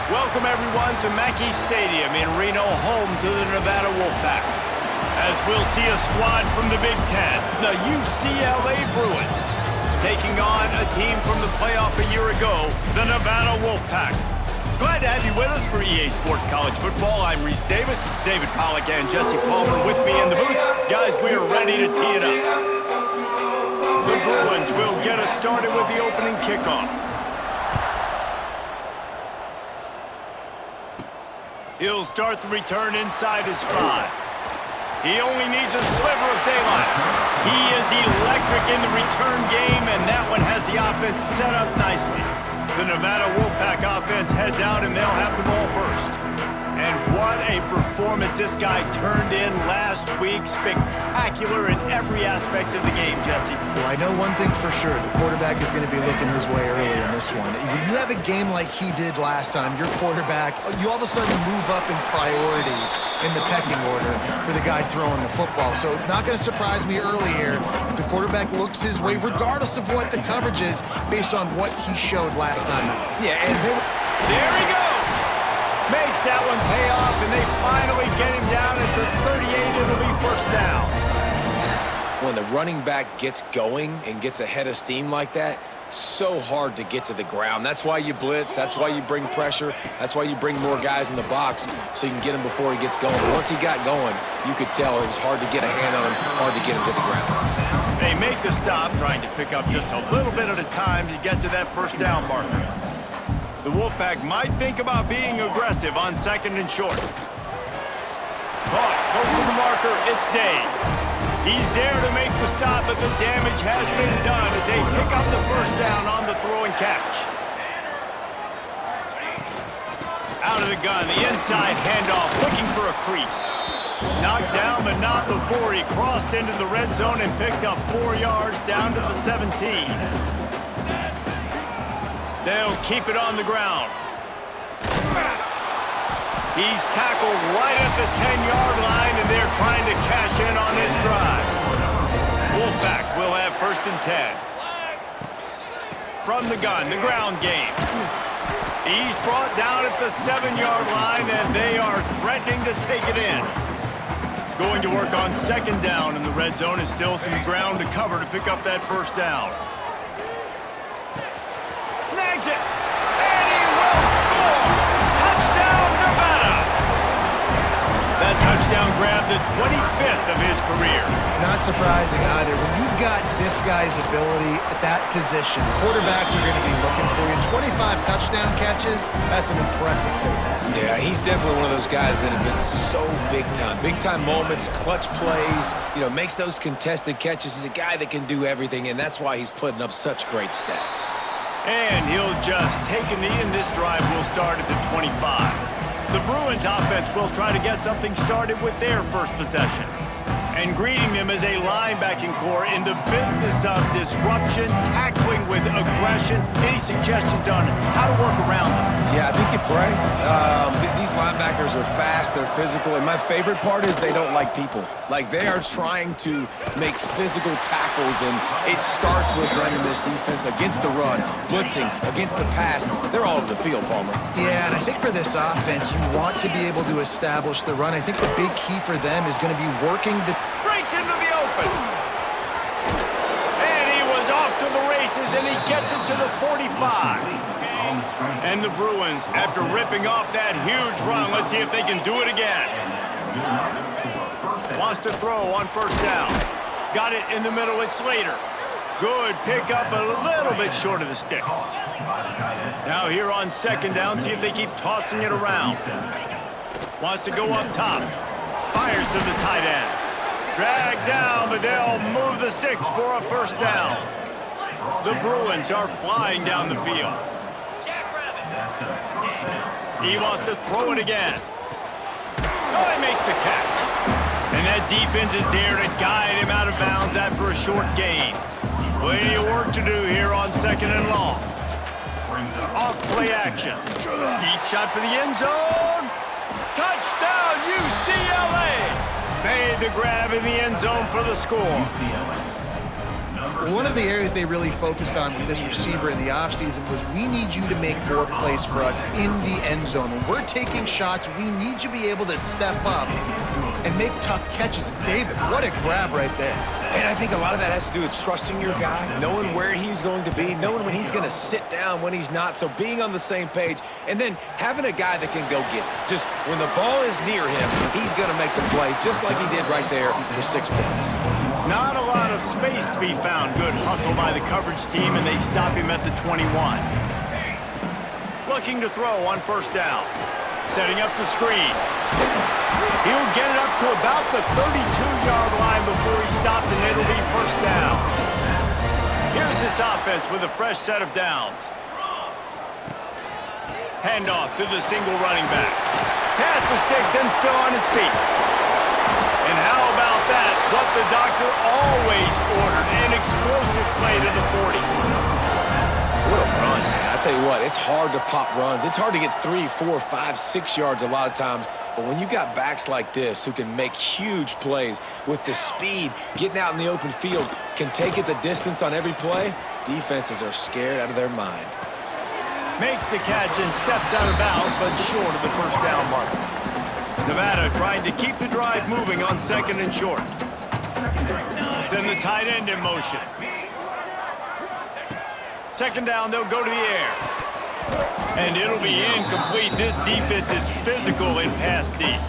Welcome everyone to Mackey Stadium in Reno, home to the Nevada Wolfpack. As we'll see a squad from the Big Ten, the UCLA Bruins, taking on a team from the playoff a year ago, the Nevada Wolfpack. Glad to have you with us for EA Sports College Football. I'm Reese Davis, David Pollack and Jesse Palmer with me in the booth. Guys, we are ready to tee it up. The Bruins will get us started with the opening kickoff. He'll start the return inside his 5. He only needs a sliver of daylight. He is electric in the return game, and that one has the offense set up nicely. The Nevada Wolfpack offense heads out, and they'll have the ball first. And what a performance this guy turned in last week. Spectacular in every aspect of the game, Jesse. Well, I know one thing for sure. The quarterback is going to be looking his way early in this one. When you have a game like he did last time, your quarterback, you all of a sudden move up in priority in the pecking order for the guy throwing the football. So it's not going to surprise me early here if the quarterback looks his way, regardless of what the coverage is, based on what he showed last time. Yeah, and there he goes. Makes that one pay off, and they finally get him down at the 38. It'll be first down. When the running back gets going and gets ahead of steam like that, so hard to get to the ground. That's why you blitz. That's why you bring pressure. That's why you bring more guys in the box so you can get him before he gets going. Once he got going, you could tell it was hard to get a hand on him, hard to get him to the ground. They make the stop, trying to pick up just a little bit at a time to get to that first down marker. The Wolfpack might think about being aggressive on second and short. Caught close to the marker, it's Dave. He's there to make the stop, but the damage has been done as they pick up the first down on the throw and catch. Out of the gun, the inside handoff, looking for a crease. Knocked down, but not before he crossed into the red zone and picked up 4 yards down to the 17. They'll keep it on the ground. He's tackled right at the 10-yard line, and they're trying to cash in on this drive. Wolfpack will have first and 10. From the gun, the ground game. He's brought down at the 7-yard line, and they are threatening to take it in. Going to work on second down in the red zone, is still some ground to cover to pick up that first down. Snags it, and he will score! Touchdown, Nevada! That touchdown grabbed the 25th of his career. Not surprising either. When you've got this guy's ability at that position, quarterbacks are going to be looking for you. 25 touchdown catches, that's an impressive figure. Yeah, he's definitely one of those guys that have been so big time. Big time moments, clutch plays, makes those contested catches. He's a guy that can do everything, and that's why he's putting up such great stats. And he'll just take a knee, and this drive will start at the 25. The Bruins offense will try to get something started with their first possession. And greeting them as a linebacking core in the business of disruption, tackling with aggression. Any suggestions on how to work around them? Yeah, I think you pray. These linebackers are fast, they're physical, and my favorite part is they don't like people. Like, they are trying to make physical tackles, and it starts with them in this defense against the run, blitzing, against the pass. They're all over the field, Palmer. Yeah, and I think for this offense, you want to be able to establish the run. I think the big key for them is going to be working the... Breaks into the open. And he was off to the races, and he gets it to the 45. And the Bruins, after ripping off that huge run, let's see if they can do it again. Wants to throw on first down. Got it in the middle, it's Slater. Good pickup, a little bit short of the sticks. Now here on second down, see if they keep tossing it around. Wants to go up top. Fires to the tight end. Dragged down, but they'll move the sticks for a first down. The Bruins are flying down the field. He wants to throw it again. Oh, he makes the catch. And that defense is there to guide him out of bounds after a short gain. Plenty of work to do here on second and long. Off play action. Deep shot for the end zone. Touchdown, UCLA! Made the grab in the end zone for the score. One of the areas they really focused on with this receiver in the offseason was we need you to make more plays for us in the end zone. When we're taking shots, we need you to be able to step up and make tough catches. And David, what a grab right there. And I think a lot of that has to do with trusting your guy, knowing where he's going to be, knowing when he's going to sit down, when he's not, so being on the same page, and then having a guy that can go get it. Just when the ball is near him, he's going to make the play, just like he did right there for 6 points. Not a lot of space to be found. Good hustle by the coverage team, and they stop him at the 21. Looking to throw on first down. Setting up the screen. He'll get it up to about the 32-yard line before he stopped, and it'll be first down. Here's this offense with a fresh set of downs. Handoff to the single running back. Pass the sticks and still on his feet. And how about that? What the doctor always ordered, an explosive play to the 40. What a run, man. I tell you what, it's hard to pop runs. It's hard to get 3, 4, 5, 6 yards a lot of times. But when you got backs like this who can make huge plays with the speed, getting out in the open field, can take it the distance on every play, defenses are scared out of their mind. Makes the catch and steps out of bounds, but short of the first down mark. Nevada trying to keep the drive moving on second and short. Send the tight end in motion. Second down, they'll go to the air. And it'll be incomplete. This defense is physical in pass deep.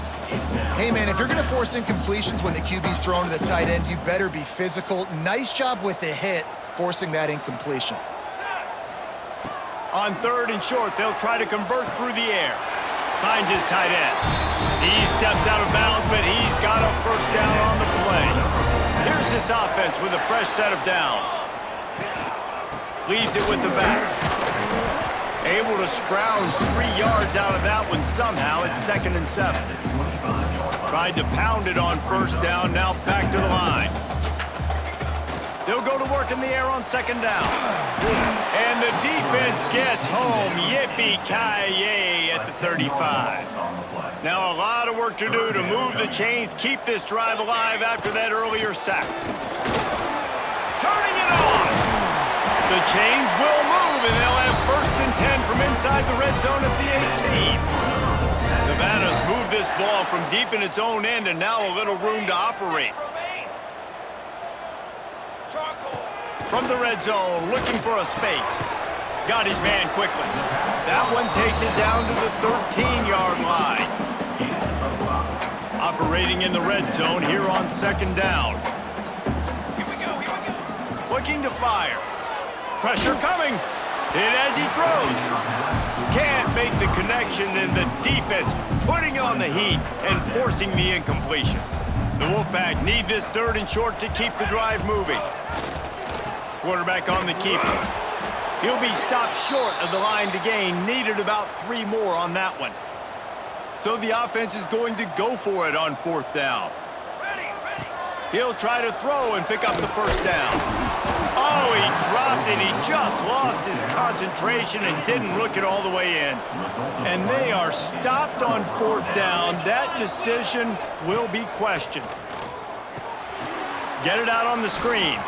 Hey, man, if you're going to force incompletions when the QB's thrown to the tight end, you better be physical. Nice job with the hit, forcing that incompletion. On third and short, they'll try to convert through the air. Finds his tight end. He steps out of bounds, but he's got a first down on the play. Here's this offense with a fresh set of downs. Leaves it with the back. Able to scrounge 3 yards out of that one somehow. It's 2nd and 7. Tried to pound it on first down, now back to the line. They'll go to work in the air on second down. And the defense gets home. Yippee-ki-yay at the 35. Now a lot of work to do to move the chains, keep this drive alive after that earlier sack. Turning it on. The chains will move, and they'll have 1st and 10 from inside the red zone at the 18. Nevada's moved this ball from deep in its own end, and now a little room to operate. From the red zone, looking for a space. Got his man quickly. That one takes it down to the 13-yard line. Operating in the red zone here on second down. Here we go. Looking to fire. Pressure coming. Hit as he throws. Can't make the connection, and the defense putting on the heat and forcing the incompletion. The Wolfpack need this 3rd and short to keep the drive moving. Quarterback on the keeper. He'll be stopped short of the line to gain. Needed about 3 more on that one. So the offense is going to go for it on 4th down. He'll try to throw and pick up the first down. Oh, he dropped it. He just lost his concentration and didn't look it all the way in. And they are stopped on 4th down. That decision will be questioned. Get it out on the screen.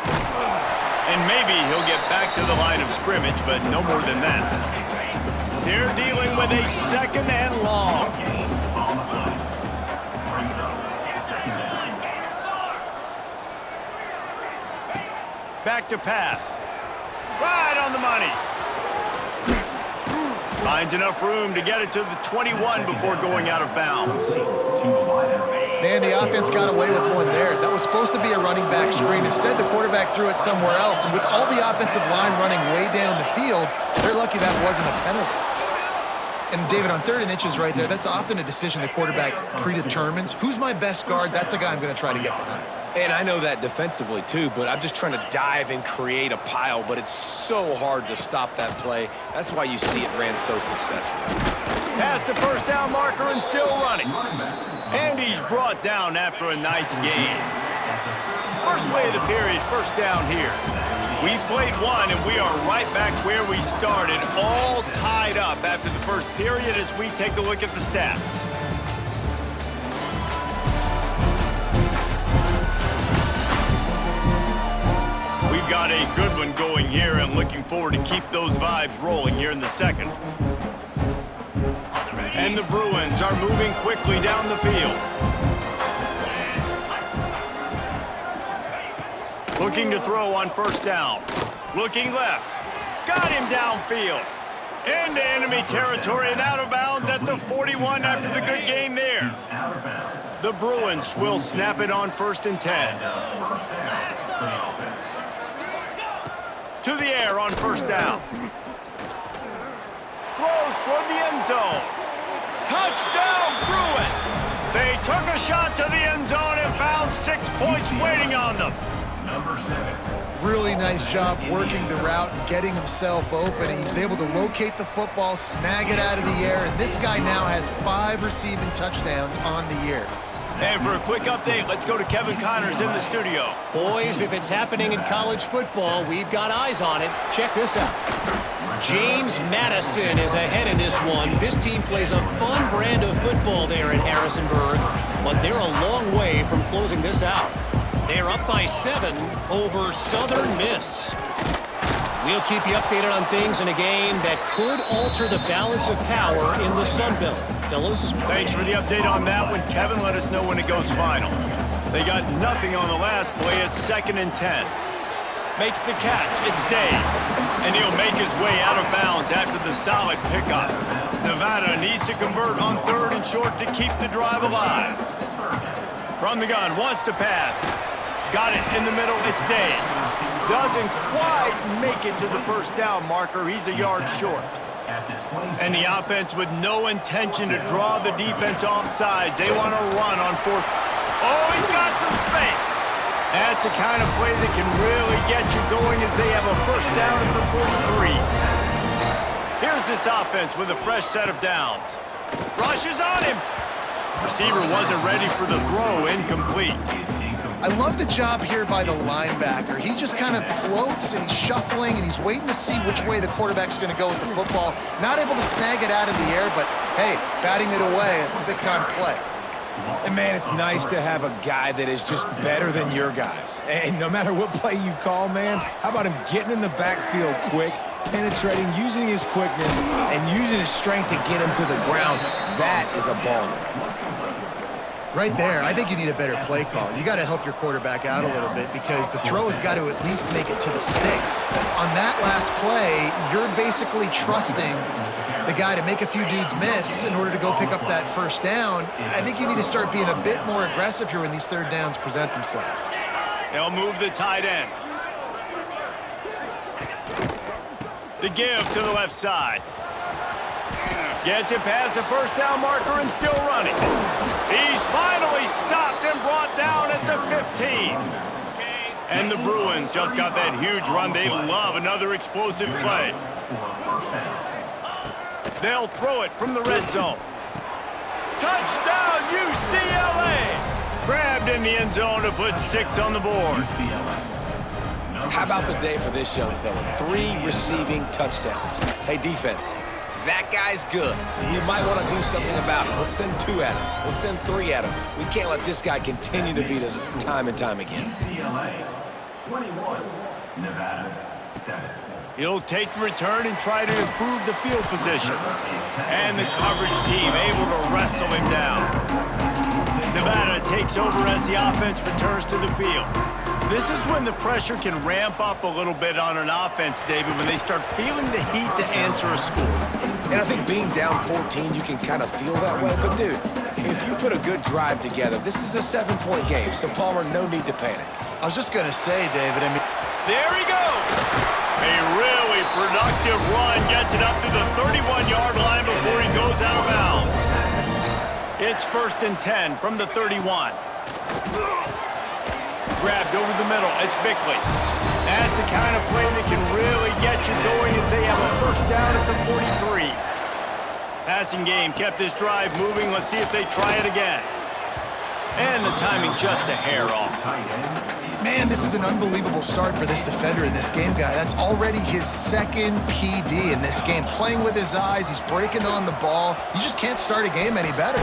And maybe he'll get back to the line of scrimmage, but no more than that. They're dealing with a 2nd and long. Back to pass. Right on the money. Finds enough room to get it to the 21 before going out of bounds. Man, the offense got away with one there. That was supposed to be a running back screen. Instead, the quarterback threw it somewhere else. And with all the offensive line running way down the field, they're lucky that wasn't a penalty. And David, on 3rd and inches right there, that's often a decision the quarterback predetermines. Who's my best guard? That's the guy I'm going to try to get behind. And I know that defensively, too, but I'm just trying to dive and create a pile, but it's so hard to stop that play. That's why you see it ran so successfully. Past the first down marker and still running. And he's brought down after a nice gain. First play of the period, first down here. We've played one, and we are right back where we started, all tied up after the first period as we take a look at the stats. We've got a good one going here and looking forward to keep those vibes rolling here in the second. And the Bruins are moving quickly down the field. Looking to throw on first down. Looking left. Got him downfield. Into enemy territory and out of bounds at the 41 after the good gain there. The Bruins will snap it on 1st and 10. To the air on first down. Throws toward the end zone. Touchdown, Bruins! They took a shot to the end zone and found 6 points waiting on them. Really nice job working the route and getting himself open. He was able to locate the football, snag it out of the air, and this guy now has 5 receiving touchdowns on the year. And for a quick update, let's go to Kevin Connors in the studio. Boys, if it's happening in college football, we've got eyes on it. Check this out. James Madison is ahead in this one. This team plays a fun brand of football there in Harrisonburg, but they're a long way from closing this out. They're up by 7 over Southern Miss. We'll keep you updated on things in a game that could alter the balance of power in the Sun Belt. Fellas? Thanks for the update on that one, Kevin. Let us know when it goes final. They got nothing on the last play. It's 2nd and 10. Makes the catch. It's Dave. And he'll make his way out of bounds after the solid pickup. Nevada needs to convert on 3rd and short to keep the drive alive. From the gun, wants to pass. Got it in the middle. It's Dave. Doesn't quite make it to the first down marker. He's a yard short. And the offense with no intention to draw the defense off sides. They want to run on 4th. Oh, he's got some space. That's the kind of play that can really get you going as they have a first down at the 43. Here's this offense with a fresh set of downs. Rushes on him. Receiver wasn't ready for the throw. Incomplete. I love the job here by the linebacker. He just kind of floats and he's shuffling and he's waiting to see which way the quarterback's going to go with the football. Not able to snag it out of the air, but hey, batting it away, it's a big-time play. And man, it's nice to have a guy that is just better than your guys. And no matter what play you call, man, how about him getting in the backfield quick, penetrating, using his quickness, and using his strength to get him to the ground? That is a baller. Right there, I think you need a better play call. You got to help your quarterback out a little bit because the throw has got to at least make it to the sticks. On that last play, you're basically trusting the guy to make a few dudes miss in order to go pick up that first down. I think you need to start being a bit more aggressive here when these 3rd downs present themselves. They'll move the tight end. The give to the left side. Gets it past the first down marker and still running. He's finally stopped and brought down at the 15. And the Bruins just got that huge run. They love another explosive play. They'll throw it from the red zone. Touchdown, UCLA! Grabbed in the end zone to put 6 on the board. How about the day for this young fella? 3 receiving touchdowns. Hey, defense. That guy's good. We might want to do something about it. Let's send 2 at him. Let's send 3 at him. We can't let this guy continue to beat us time and time again. UCLA 21, Nevada 7. He'll take the return and try to improve the field position. And the coverage team able to wrestle him down. Nevada takes over as the offense returns to the field. This is when the pressure can ramp up a little bit on an offense, David, when they start feeling the heat to answer a score. And I think being down 14, you can kind of feel that way. But, dude, if you put a good drive together, this is a 7-point game. So, Palmer, no need to panic. I was just going to say, David, There he goes! A really productive run gets it up to the 31-yard line before he goes out of bounds. It's 1st and 10 from the 31. Grabbed over the middle. It's Bickley. That's the kind of play that can really get you going as they have a first down at the 43. Passing game kept this drive moving. Let's see if they try it again. And the timing just a hair off. man, this is an unbelievable start for this defender in this game, guy. That's already his 2nd PD in this game. Playing with his eyes, he's breaking on the ball. You just can't start a game any better.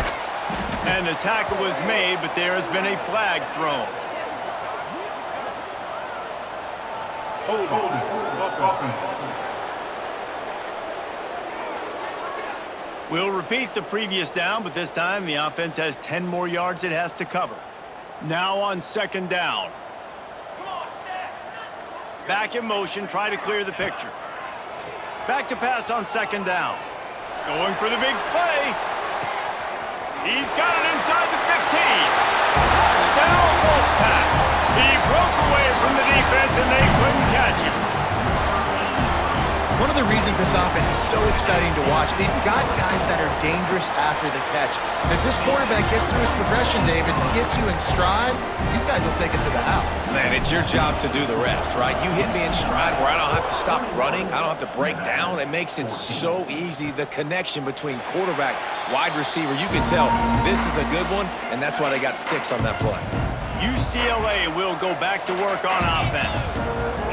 And the tackle was made, but there has been a flag thrown. We'll repeat the previous down, but this time the offense has 10 more yards it has to cover. Now on second down. Back in motion, try to clear the picture. Back to pass on second down. Going for the big play. He's got it inside the 15. Touchdown, Wolfpack. He broke away from the defense and they couldn't catch him. One of the reasons this offense is so exciting to watch, they've got guys that are dangerous after the catch. And if this quarterback gets through his progression, David, gets you in stride, these guys will take it to the house. Man, it's your job to do the rest, right? You hit me in stride where I don't have to stop running. I don't have to break down. It makes it so easy, the connection between quarterback, wide receiver. You can tell this is a good one, and that's why they got 6 on that play. UCLA will go back to work on offense.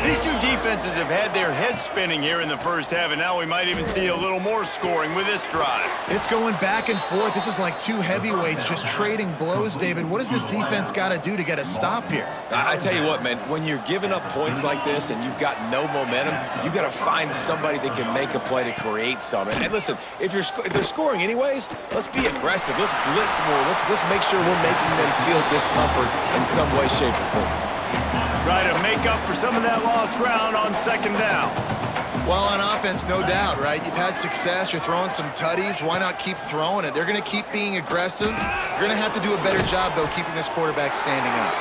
These two defenses have had their heads spinning here in the first half, and now we might even see a little more scoring with this drive. It's going back and forth. This is like two heavyweights just trading blows, David. What does this defense got to do to get a stop here? I tell you what, man, when you're giving up points like this and you've got no momentum, you got to find somebody that can make a play to create some. And listen, if they're scoring anyways, let's be aggressive. Let's blitz more. Let's make sure we're making them feel discomfort in some way, shape, or form. Try to make up for some of that lost ground on second down. Well, on offense, no doubt, right? You've had success. You're throwing some tutties. Why not keep throwing it? They're going to keep being aggressive. You're going to have to do a better job, though, keeping this quarterback standing up.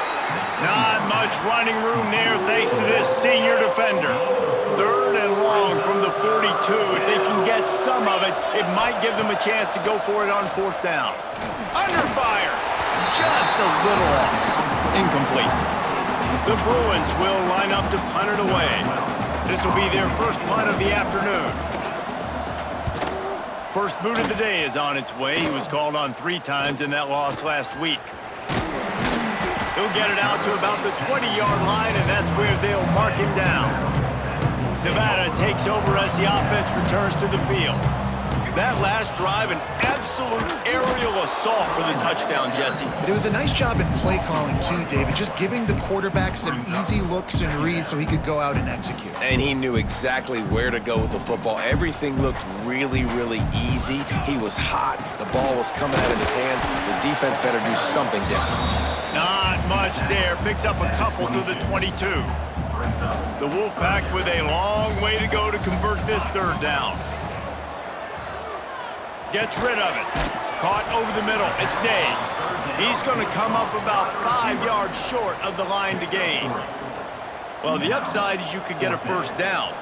Not much running room there thanks to this senior defender. 3rd and long from the 42. If they can get some of it, it might give them a chance to go for it on 4th down. Under fire. Just a little off. Incomplete. The Bruins will line up to punt it away. This will be their first punt of the afternoon. First boot of the day is on its way. He was called on 3 times in that loss last week. He'll get it out to about the 20-yard line, and that's where they'll mark him down. Nevada takes over as the offense returns to the field. That last drive, an absolute aerial assault for the touchdown, Jesse. But it was a nice job in play calling, too, David, just giving the quarterback some easy looks and reads so he could go out and execute. And he knew exactly where to go with the football. Everything looked really, really easy. He was hot. The ball was coming out of his hands. The defense better do something different. Not much there. Picks up a couple to the 22. The Wolfpack with a long way to go to convert this 3rd down. Gets rid of it. Caught over the middle. It's Day. He's going to come up about 5 yards short of the line to gain. Well, the upside is you could get a first down.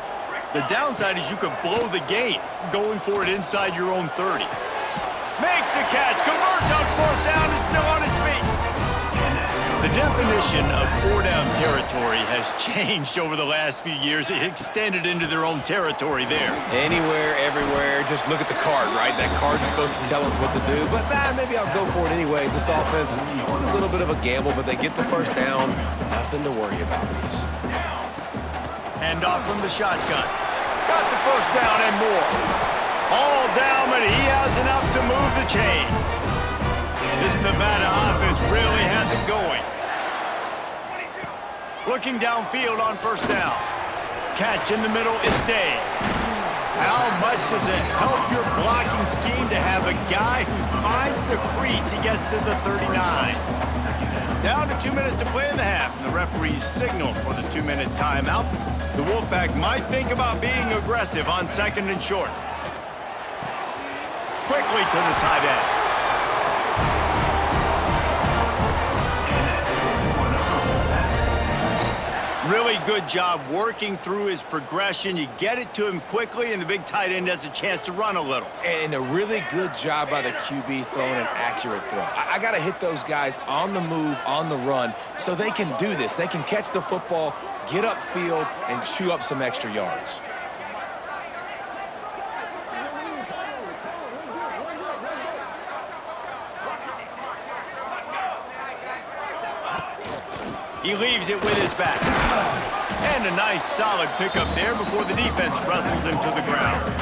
The downside is you could blow the game going for it inside your own 30. Makes the catch. Converts on 4th down. Is still on his feet. The definition of 4-down territory has changed over the last few years. It extended into their own territory there. Anywhere, everywhere, just look at the card, right? That card's supposed to tell us what to do, but maybe I'll go for it anyways. This offense took a little bit of a gamble, but they get the first down. Nothing to worry about, Reese. Hand off from the shotgun. Got the first down and more. All down, but he has enough to move the chains. This Nevada offense really has it going. Looking downfield on first down. Catch in the middle, it's Day. How much does it help your blocking scheme to have a guy who finds the crease? He gets to the 39. Down to 2 minutes to play in the half, and the referees signal for the 2-minute timeout. The Wolfpack might think about being aggressive on 2nd and short. Quickly to the tight end. Really good job working through his progression. You get it to him quickly, and the big tight end has a chance to run a little. And a really good job by the QB throwing an accurate throw. I got to hit those guys on the move, on the run, so they can do this. They can catch the football, get upfield, and chew up some extra yards. He leaves it with his back. And a nice solid pickup there before the defense wrestles him to the ground.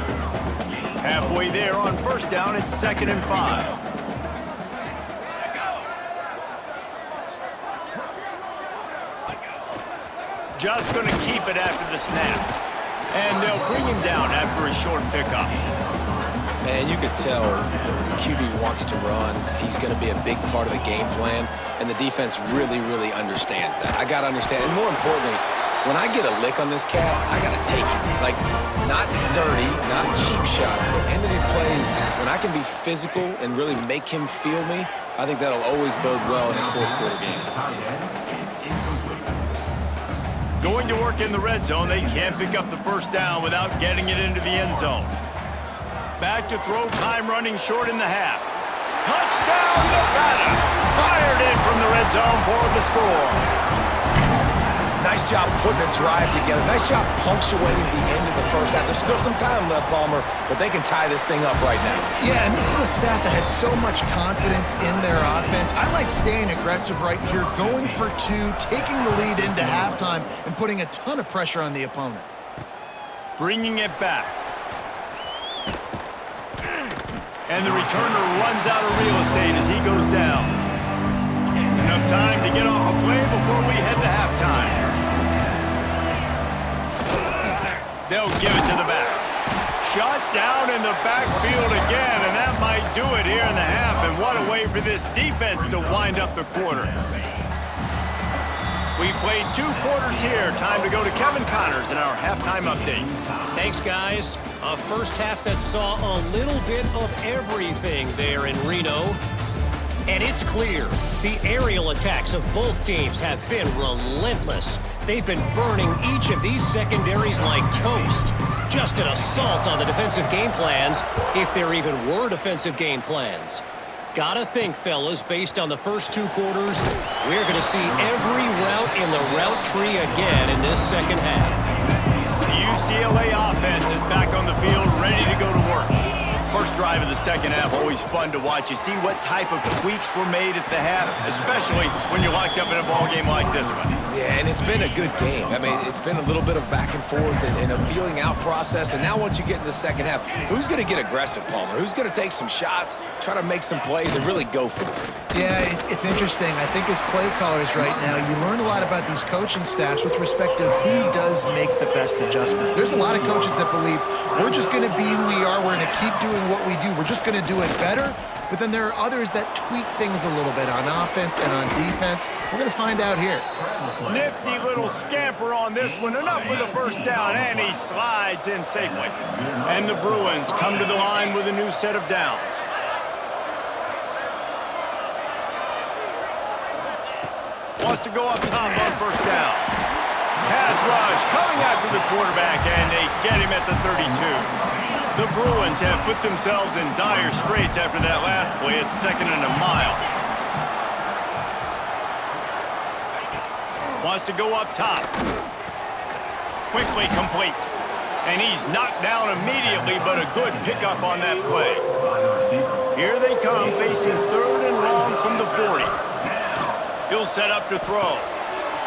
Halfway there on first down, it's 2nd and 5. just going to keep it after the snap. And they'll bring him down after a short pickup. And you could tell the QB wants to run. He's going to be a big part of the game plan, and the defense really, really understands that. I got to understand, and more importantly, when I get a lick on this cat, I got to take it. Like, not dirty, not cheap shots, but end-of-the plays, when I can be physical and really make him feel me, I think that'll always bode well in a fourth-quarter game. Going to work in the red zone, they can't pick up the first down without getting it into the end zone. Back to throw, time running short in the half. Touchdown, Nevada! Fired in from the red zone for the score. Nice job putting a drive together. Nice job punctuating the end of the first half. There's still some time left, Palmer, but they can tie this thing up right now. Yeah, and this is a staff that has so much confidence in their offense. I like staying aggressive right here, going for two, taking the lead into halftime, and putting a ton of pressure on the opponent. Bringing it back. And the returner runs out of real estate as he goes down. Enough time to get off a play before we head to halftime. They'll give it to the back. Shot down in the backfield again, and that might do it here in the half. And what a way for this defense to wind up the quarter. We've played 2 quarters here. Time to go to Kevin Connors in our halftime update. Thanks, guys. A first half that saw a little bit of everything there in Reno. And it's clear, the aerial attacks of both teams have been relentless. They've been burning each of these secondaries like toast. Just an assault on the defensive game plans, if there even were defensive game plans. Gotta think, fellas, based on the first 2 quarters, we're gonna see every route in the route tree again in this second half. The UCLA offense is back on the field, ready to go to work. First drive of the second half, always fun to watch. You see what type of tweaks were made at the half, especially when you're locked up in a ball game like this one. Yeah, and it's been a good game. I mean, it's been a little bit of back and forth and a feeling out process. And now once you get in the second half, who's going to get aggressive, Palmer? Who's going to take some shots, try to make some plays, and really go for it? Yeah, it's interesting. I think as play callers right now, you learn a lot about these coaching staffs with respect to who does make the best adjustments. There's a lot of coaches that believe we're just going to be who we are. We're going to keep doing what we do. We're just going to do it better. But then there are others that tweak things a little bit on offense and on defense. We're going to find out here. Nifty little scamper on this one. Enough for the first down, and he slides in safely. And the Bruins come to the line with a new set of downs. Wants to go up top on first down. Pass rush coming after the quarterback, and they get him at the 32. The Bruins have put themselves in dire straits after that last play. It's 2nd and a mile. Wants to go up top. Quickly complete. And he's knocked down immediately, but a good pickup on that play. Here they come, facing 3rd and long from the 40. He'll set up to throw.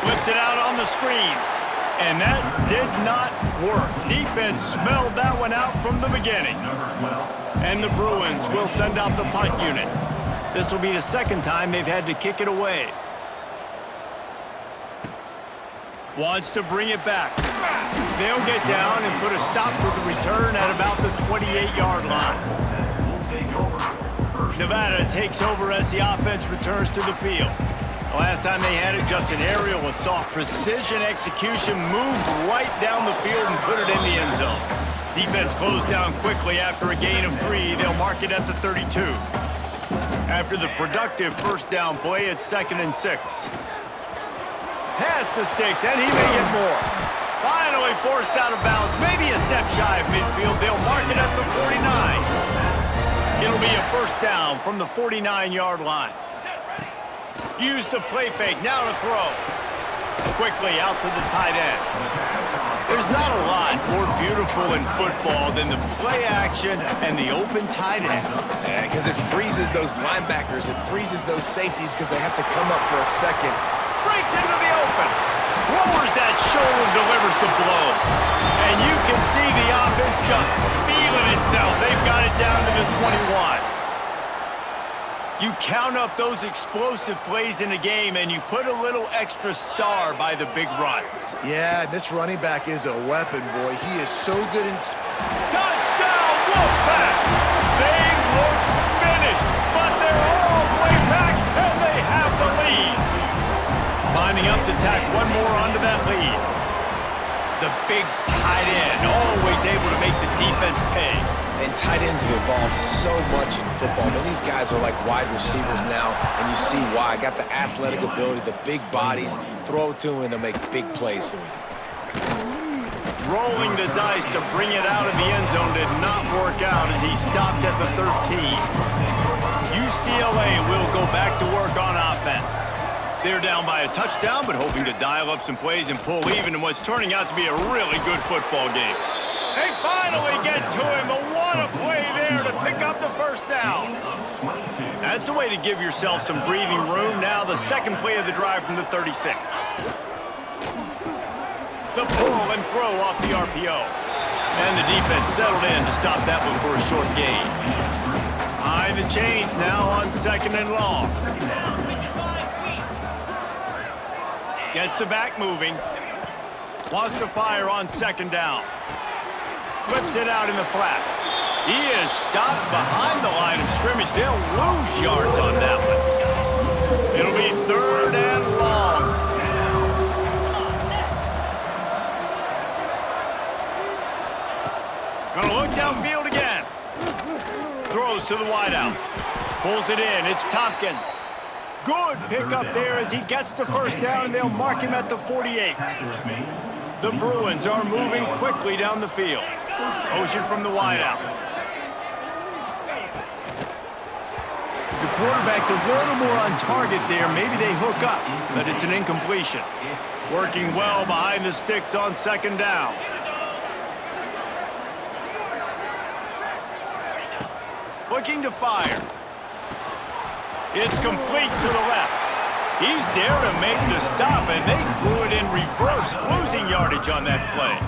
Flips it out on the screen. And that did not work. Defense smelled that one out from the beginning. And the Bruins will send out the punt unit. This will be the 2nd time they've had to kick it away. Wants to bring it back. They'll get down and put a stop to the return at about the 28-yard line. Nevada takes over as the offense returns to the field. Last time they had it, just an aerial assault. Precision execution, moves right down the field and put it in the end zone. Defense closed down quickly after a gain of 3. They'll mark it at the 32. After the productive first down play, it's 2nd and 6. Pass the sticks, and he may get more. Finally forced out of bounds, maybe a step shy of midfield. They'll mark it at the 49. It'll be a first down from the 49-yard line. Use the play fake, now to throw. Quickly out to the tight end. There's not a lot more beautiful in football than the play action and the open tight end. Yeah, because it freezes those linebackers, it freezes those safeties because they have to come up for a second. Breaks into the open. Lowers that shoulder, delivers the blow. And you can see the offense just feeling itself. They've got it down to the 21. You count up those explosive plays in a game, and you put a little extra star by the big runs. Yeah, this running back is a weapon, boy. He is so good in... Touchdown, Wolfpack! They look finished, but they're all the way back, and they have the lead. Lining up to tack one more onto that lead. The big tight end, always able to make the defense pay. And tight ends have evolved so much in football. I mean, these guys are like wide receivers now, and you see why. Got the athletic ability, the big bodies. Throw it to them, and they'll make big plays for you. Rolling the dice to bring it out of the end zone did not work out as he stopped at the 13. UCLA will go back to work on offense. They're down by a touchdown, but hoping to dial up some plays and pull even in what's turning out to be a really good football game. They finally get to him, but what a play there to pick up the first down. That's a way to give yourself some breathing room. Now the second play of the drive from the 36. The pull and throw off the RPO. And the defense settled in to stop that one for a short gain. High the chains now on second and long. Gets the back moving. Wants to fire on second down. Flips it out in the flat. He is stopped behind the line of scrimmage. They'll lose yards on that one. It'll be third and long. Gonna look downfield again. Throws to the wideout. Pulls it in. It's Tompkins. Good pickup there as he gets the first down, and they'll mark him at the 48. The Bruins are moving quickly down the field. Motion from the wideout. If the quarterback's a little more on target there, maybe they hook up, but it's an incompletion. Working well behind the sticks on second down. Looking to fire. It's complete to the left. He's there to make the stop, and they threw it in reverse, losing yardage on that play.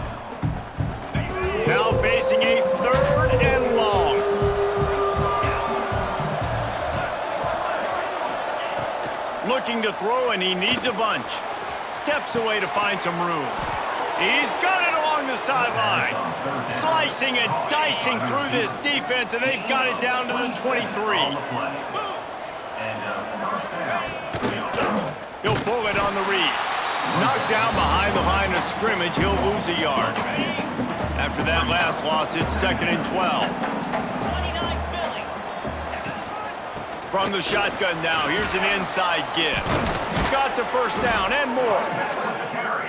Now facing a third and long. Looking to throw, and he needs a bunch. Steps away to find some room. He's got it along the sideline. Slicing and dicing through this defense, and they've got it down to the 23. He'll pull it on the read. Knocked down behind the line of scrimmage, he'll lose a yard. After that last loss, it's second and 12. From the shotgun now, here's an inside give. Got the first down and more.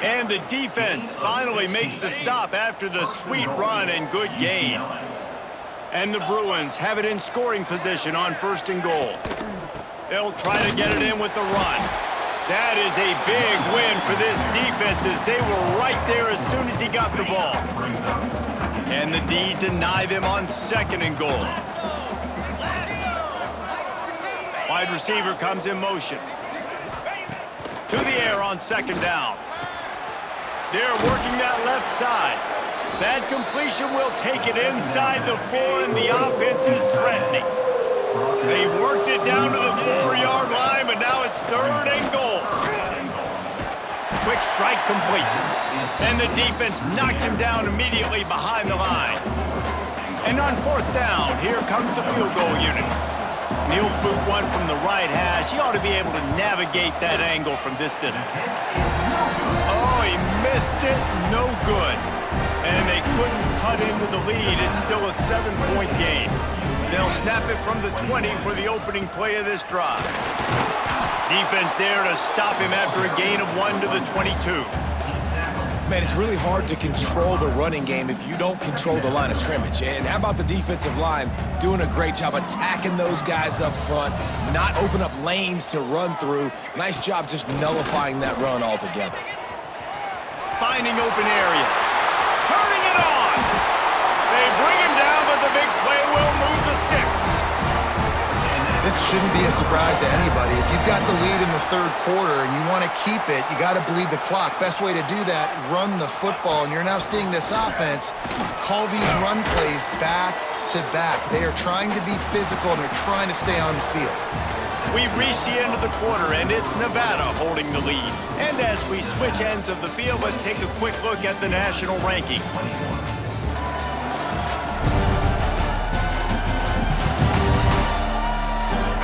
And the defense finally makes the stop after the sweet run and good gain. And the Bruins have it in scoring position on first and goal. They'll try to get it in with the run. That is a big win for this defense as they were right there as soon as he got the ball. And the D deny them on second and goal. Wide receiver comes in motion. To the air on second down. They're working that left side. That completion will take it inside the 4, and the offense is threatening. They've worked it down to the 4-yard line, but now it's third and goal. Quick strike complete. And the defense knocks him down immediately behind the line. And on fourth down, here comes the field goal unit. And he'll boot one from the right hash. He ought to be able to navigate that angle from this distance. Oh, he missed it. No good. And they couldn't cut into the lead. It's still a 7-point game. They'll snap it from the 20 for the opening play of this drive. Defense there to stop him after a gain of 1 to the 22. Man, it's really hard to control the running game if you don't control the line of scrimmage. And how about the defensive line doing a great job attacking those guys up front, not open up lanes to run through. Nice job just nullifying that run altogether. Finding open areas. Turning it on. They bring him down, but the big play will move the sticks. This shouldn't be a surprise to anybody. If you've got the lead in the third quarter and you want to keep it, you got to bleed the clock. Best way to do that, run the football. And you're now seeing this offense call these run plays back back-to-back. They are trying to be physical, and they're trying to stay on the field. We've reached the end of the quarter, and it's Nevada holding the lead. And as we switch ends of the field, let's take a quick look at the national rankings.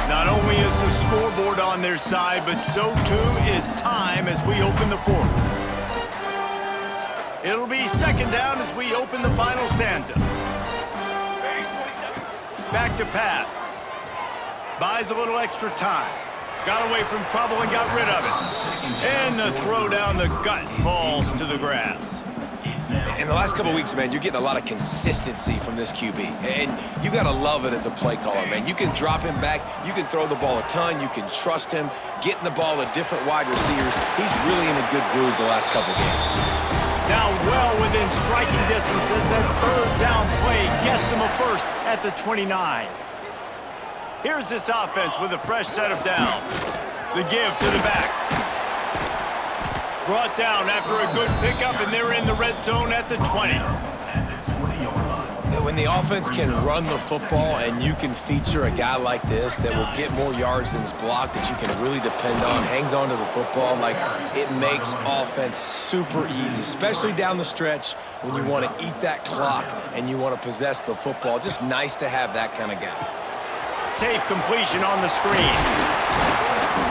Not only is the scoreboard on their side, but so too is time as we open the fourth. It'll be second down as we open the final stanza. Back to pass. Buys a little extra time. Got away from trouble and got rid of it. And the throw down the gut falls to the grass. In the last couple of weeks, man, you're getting a lot of consistency from this QB. And you got to love it as a play caller, man. You can drop him back. You can throw the ball a ton. You can trust him. Getting the ball to different wide receivers. He's really in a good groove the last couple games. Now well within striking distance as that third down play gets him a first at the 29. Here's this offense with a fresh set of downs. The give to the back. Brought down after a good pickup, and they're in the red zone at the 20. When the offense can run the football and you can feature a guy like this that will get more yards than his block, that you can really depend on, hangs on to the football, like it makes offense super easy, especially down the stretch when you want to eat that clock and you want to possess the football. Just nice to have that kind of guy. Safe completion on the screen.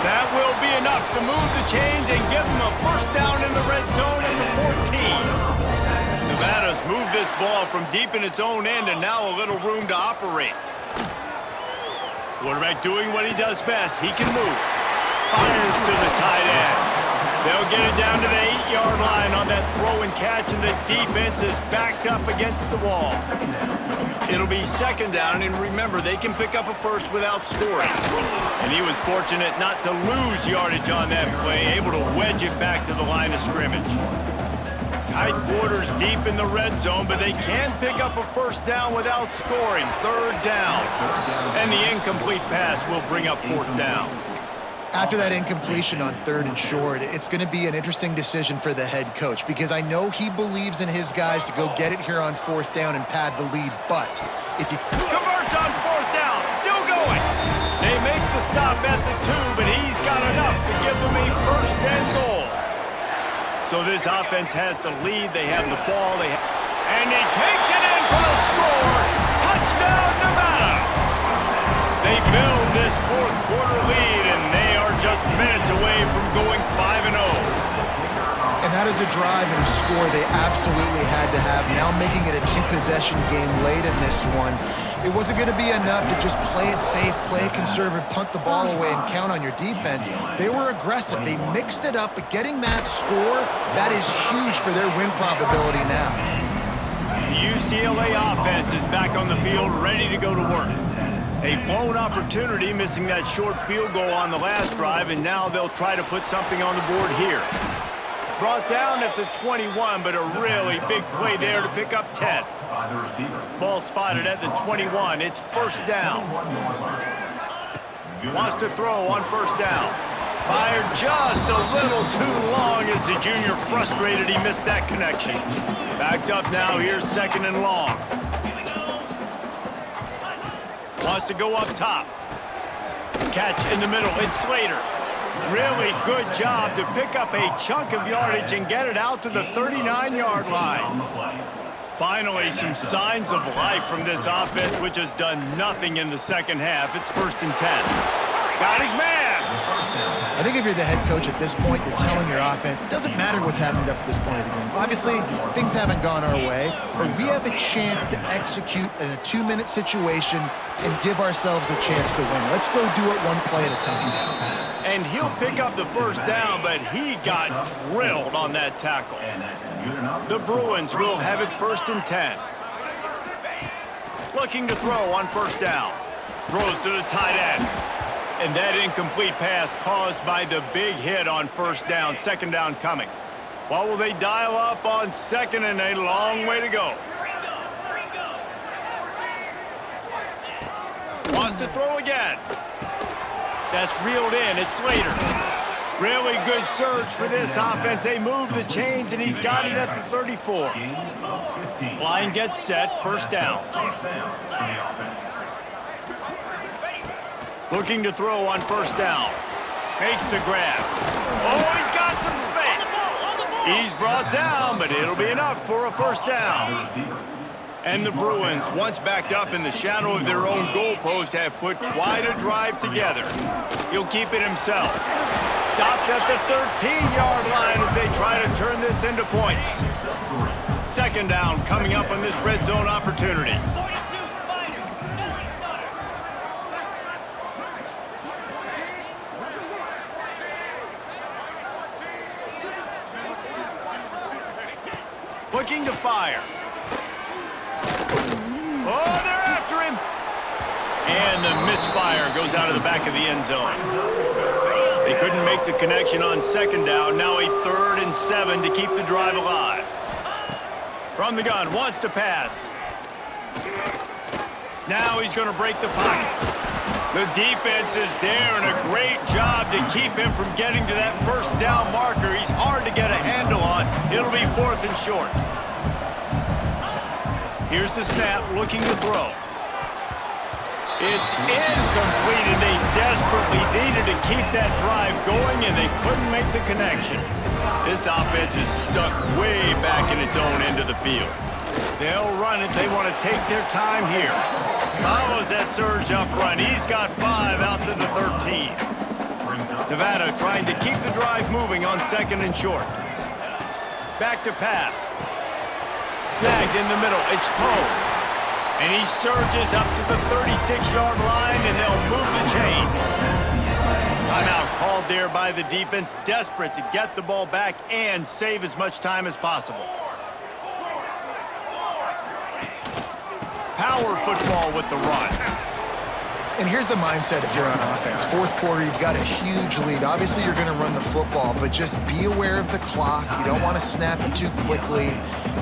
That will be enough to move the chains and give them a first down in the red zone at the 14. Nevada's moved this ball from deep in its own end and now a little room to operate. Quarterback doing what he does best. He can move. Fires to the tight end. They'll get it down to the 8-yard line on that throw and catch, and the defense is backed up against the wall. It'll be second down, and remember, they can pick up a first without scoring. And he was fortunate not to lose yardage on that play, able to wedge it back to the line of scrimmage. Tight quarters deep in the red zone, but they can pick up a first down without scoring. Third down. And the incomplete pass will bring up fourth down. After that incompletion on third and short, it's going to be an interesting decision for the head coach because I know he believes in his guys to go get it here on fourth down and pad the lead, but if you... Converts on fourth down, still going. They make the stop at the 2, but he's got enough to give them a first and goal. So this offense has the lead. They have the ball. And he takes it in for the score. Touchdown, Nevada. They build this fourth quarter lead, and they are just minutes away from going 5-0. And that is a drive and a score they absolutely had to have. Now making it a two-possession game late in this one. It wasn't going to be enough to just play it safe, play it conservative, punt the ball away, and count on your defense. They were aggressive. They mixed it up, but getting that score, that is huge for their win probability now. The UCLA offense is back on the field, ready to go to work. A blown opportunity, missing that short field goal on the last drive, and now they'll try to put something on the board here. Brought down at the 21, but a really big play there to pick up 10. Ball spotted at the 21. It's first down. Wants to throw on first down. Fired just a little too long as the junior frustrated he missed that connection. Backed up now, here's second and long. Wants to go up top. Catch in the middle, it's Slater. Really good job to pick up a chunk of yardage and get it out to the 39-yard line. Finally, some signs of life from this offense, which has done nothing in the second half. It's first and 10. Got his man! I think if you're the head coach at this point, you're telling your offense, it doesn't matter what's happened up to this point of the game. Obviously, things haven't gone our way, but we have a chance to execute in a 2-minute situation and give ourselves a chance to win. Let's go do it one play at a time. And he'll pick up the first down, but he got drilled on that tackle. The Bruins will have it first and 10. Looking to throw on first down. Throws to the tight end. And that incomplete pass caused by the big hit on first down. Second down coming. What will they dial up on second, and a long way to go? Wants to throw again. That's reeled in. It's Slater. Really good surge for this offense. They move the chains, and he's got it at the 34. Line gets set. First down. Looking to throw on first down. Makes the grab. Oh, he's got some space. He's brought down, but it'll be enough for a first down. And the Bruins, once backed up in the shadow of their own goalpost, have put quite a drive together. He'll keep it himself. Stopped at the 13-yard line as they try to turn this into points. Second down coming up on this red zone opportunity. Looking to fire. Oh, they're after him. And the misfire goes out of the back of the end zone. They couldn't make the connection on second down. Now a 3rd and 7 to keep the drive alive. From the gun, wants to pass. Now he's going to break the pocket. The defense is there, and a great job to keep him from getting to that first down marker. He's hard to get a handle on. It'll be 4th and short. Here's the snap, looking to throw. It's incomplete, and they desperately needed to keep that drive going, and they couldn't make the connection. This offense is stuck way back in its own end of the field. They'll run it. They want to take their time here. Follows that surge up front. He's got 5 out to the 13. Nevada trying to keep the drive moving on 2nd and short. Back to pass. Snagged in the middle. It's Poe. And he surges up to the 36-yard line, and they'll move the chain. Timeout called there by the defense, desperate to get the ball back and save as much time as possible. Power football with the run. And here's the mindset if you're on offense. 4th quarter, you've got a huge lead. Obviously, you're going to run the football, but just be aware of the clock. You don't want to snap it too quickly.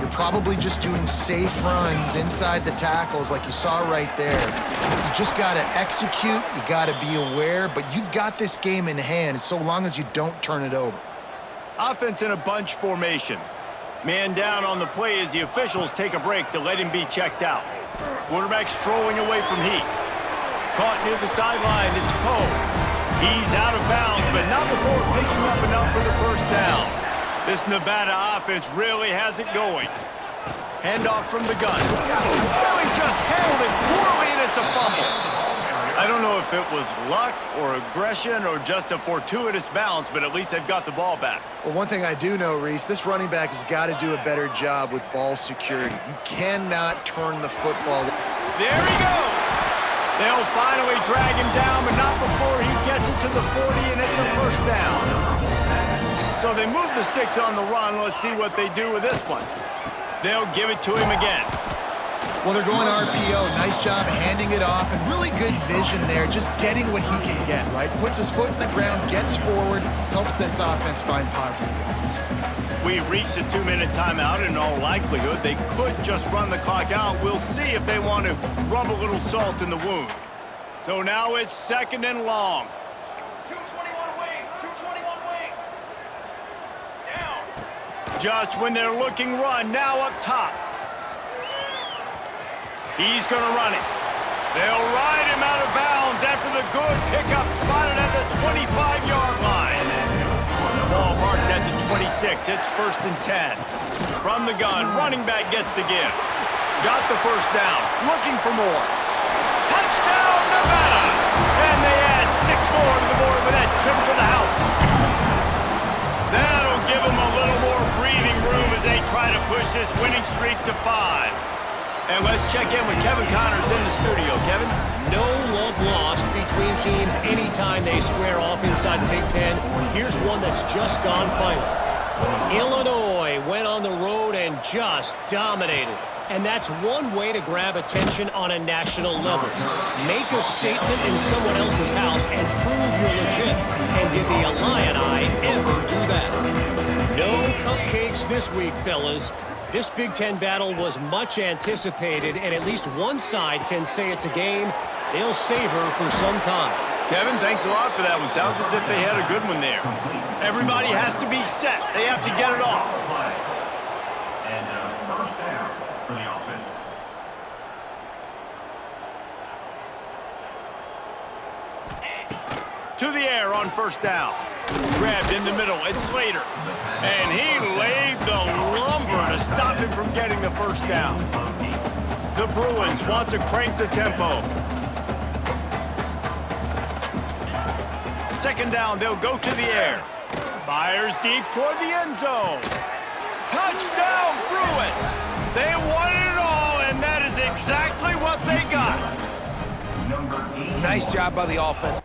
You're probably just doing safe runs inside the tackles like you saw right there. You just got to execute. You got to be aware, but you've got this game in hand so long as you don't turn it over. Offense in a bunch formation. Man down on the play as the officials take a break to let him be checked out. Quarterback strolling away from heat. Caught near the sideline, it's Poe. He's out of bounds, but not before picking up enough for the first down. This Nevada offense really has it going. Handoff from the gun. Oh, he just handled it poorly, and it's a fumble. I don't know if it was luck or aggression or just a fortuitous bounce, but at least they've got the ball back. Well, one thing I do know, Reese, this running back has got to do a better job with ball security. You cannot turn the football. There he goes. They'll finally drag him down, but not before he gets it to the 40, and it's a first down. So they move the sticks on the run. Let's see what they do with this one. They'll give it to him again. Well, they're going RPO. Nice job handing it off, and really good vision there, just getting what he can get, right? Puts his foot in the ground, gets forward, helps this offense find positive yards. We've reached a 2-minute timeout. In all likelihood, they could just run the clock out. We'll see if they want to rub a little salt in the wound. So now it's 2nd and long. 221 wing, 221 wing. Down. Just when they're looking run, now up top. He's going to run it. They'll ride him out of bounds after the good pickup spotted at the 25-yard line. Ball marked at the 26. It's 1st and 10. From the gun, running back gets to give. Got the first down. Looking for more. Touchdown, Nevada! And they add 6 more to the board with that trip to the house. That'll give them a little more breathing room as they try to push this winning streak to 5. And let's check in with Kevin Connors in the studio. Kevin? No love lost between teams anytime they square off inside the Big Ten. Here's one that's just gone final. Illinois went on the road and just dominated. And that's one way to grab attention on a national level. Make a statement in someone else's house and prove you're legit. And did the Illini ever do that? No cupcakes this week, fellas. This Big Ten battle was much anticipated, and at least one side can say it's a game they'll savor for some time. Kevin, thanks a lot for that one. Sounds as if they had a good one there. Everybody has to be set. They have to get it off. And first down for the offense. the air on first down. Grabbed in the middle, it's Slater. And he laid the lumber to stop him from getting the first down. The Bruins want to crank the tempo. Second down, they'll go to the air. Fires deep toward the end zone. Touchdown, Bruins! They won it all, and that is exactly what they got. Nice job by the offense.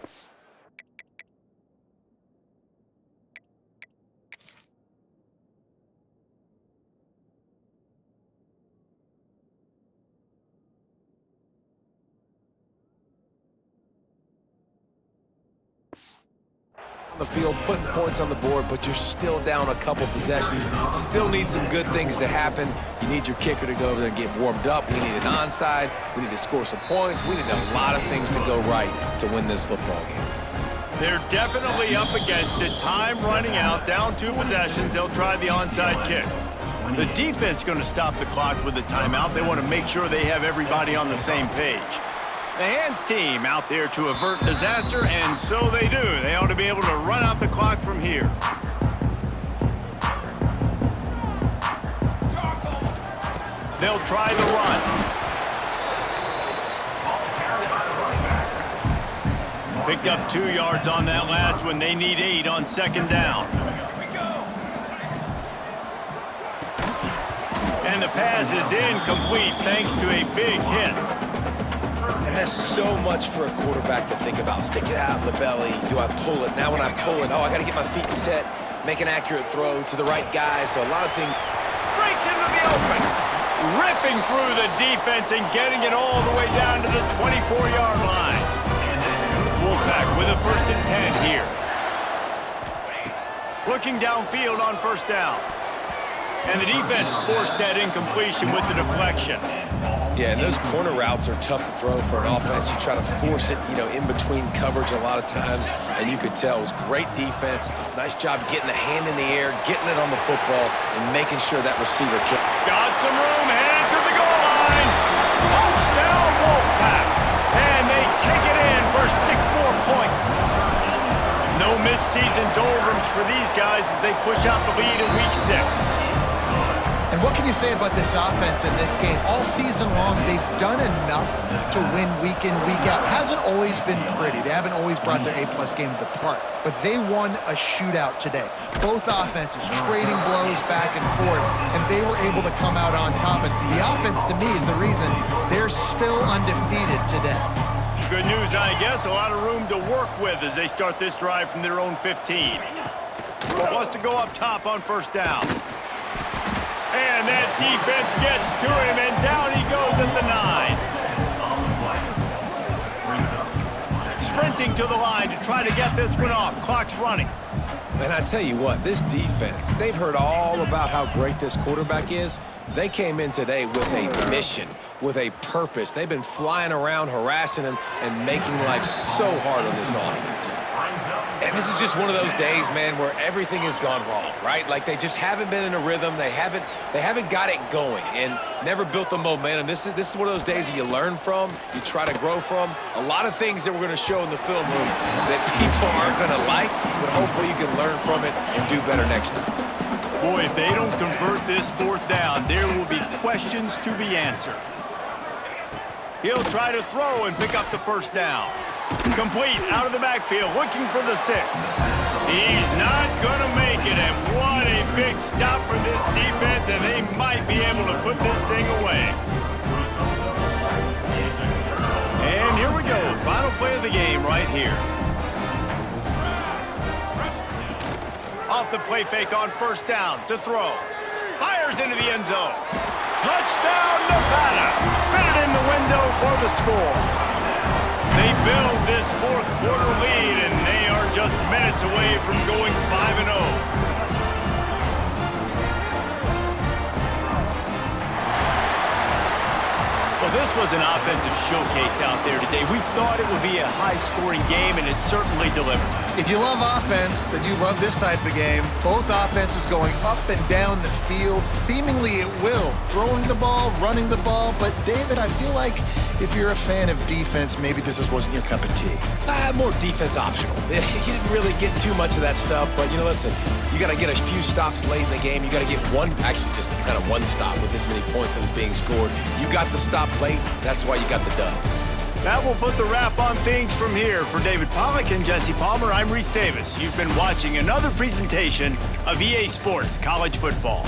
The field, putting points on the board, but you're still down a couple possessions. Still need some good things to happen. You need your kicker to go over there and get warmed up. We need an onside. We need to score some points. We need a lot of things to go right to win this football game. They're definitely up against it. Time running out, down 2 possessions. They'll try the onside kick. The defense going to stop the clock with a timeout. They want to make sure they have everybody on the same page. The hands team out there to avert disaster, and so they do. They ought to be able to run out the clock from here. They'll try the run. Picked up 2 yards on that last one. They need 8 on second down. And the pass is incomplete thanks to a big hit. And there's so much for a quarterback to think about. Stick it out in the belly. Do I pull it? Now when I pull it, I got to get my feet set, make an accurate throw to the right guy. So a lot of things. Breaks into the open. Ripping through the defense and getting it all the way down to the 24-yard line. Wolfpack with a 1st and 10 here. Looking downfield on first down. And the defense forced that incompletion with the deflection. Yeah, and those corner routes are tough to throw for an offense. You try to force it, in between coverage a lot of times, and you could tell it was great defense. Nice job getting a hand in the air, getting it on the football, and making sure that receiver kicked. Got some room, headed to the goal line. Touchdown, Wolfpack. And they take it in for 6 more points. No mid-season doldrums for these guys as they push out the lead in week 6. And what can you say about this offense in this game? All season long, they've done enough to win week in, week out. Hasn't always been pretty. They haven't always brought their A-plus game to the park. But they won a shootout today. Both offenses trading blows back and forth, and they were able to come out on top. And the offense, to me, is the reason they're still undefeated today. Good news, I guess. A lot of room to work with as they start this drive from their own 15. But wants to go up top on first down. And that defense gets to him, and down he goes at the 9. Sprinting to the line to try to get this one off. Clock's running. And I tell you what, this defense, they've heard all about how great this quarterback is. They came in today with a mission, with a purpose. They've been flying around, harassing him, and making life so hard on this offense. And this is just one of those days, man, where everything has gone wrong, right? Like they just haven't been in a rhythm. They haven't got it going and never built the momentum. This is one of those days that you learn from, you try to grow from. A lot of things that we're going to show in the film room that people aren't going to like, but hopefully you can learn from it and do better next time. Boy, if they don't convert this 4th down, there will be questions to be answered. He'll try to throw and pick up the first down. Complete out of the backfield, looking for the sticks. He's not going to make it, and what a big stop for this defense, and they might be able to put this thing away. And here we go, final play of the game right here. Off the play fake on first down to throw. Fires into the end zone. Touchdown, Nevada. Fitted in the window for the score. They build this 4th quarter lead, and they are just minutes away from going 5-0. Well, this was an offensive showcase out there today. We thought it would be a high-scoring game, and it certainly delivered. If you love offense, then you love this type of game. Both offenses going up and down the field, seemingly at will. Throwing the ball, running the ball. But, David, I feel like if you're a fan of defense, maybe this wasn't your cup of tea. More defense optional. You didn't really get too much of that stuff, but, listen, you got to get a few stops late in the game. You got to get just kind of one stop with this many points that was being scored. You got the stop late. That's why you got the dub. That will put the wrap on things from here. For David Pollack and Jesse Palmer, I'm Reese Davis. You've been watching another presentation of EA Sports College Football.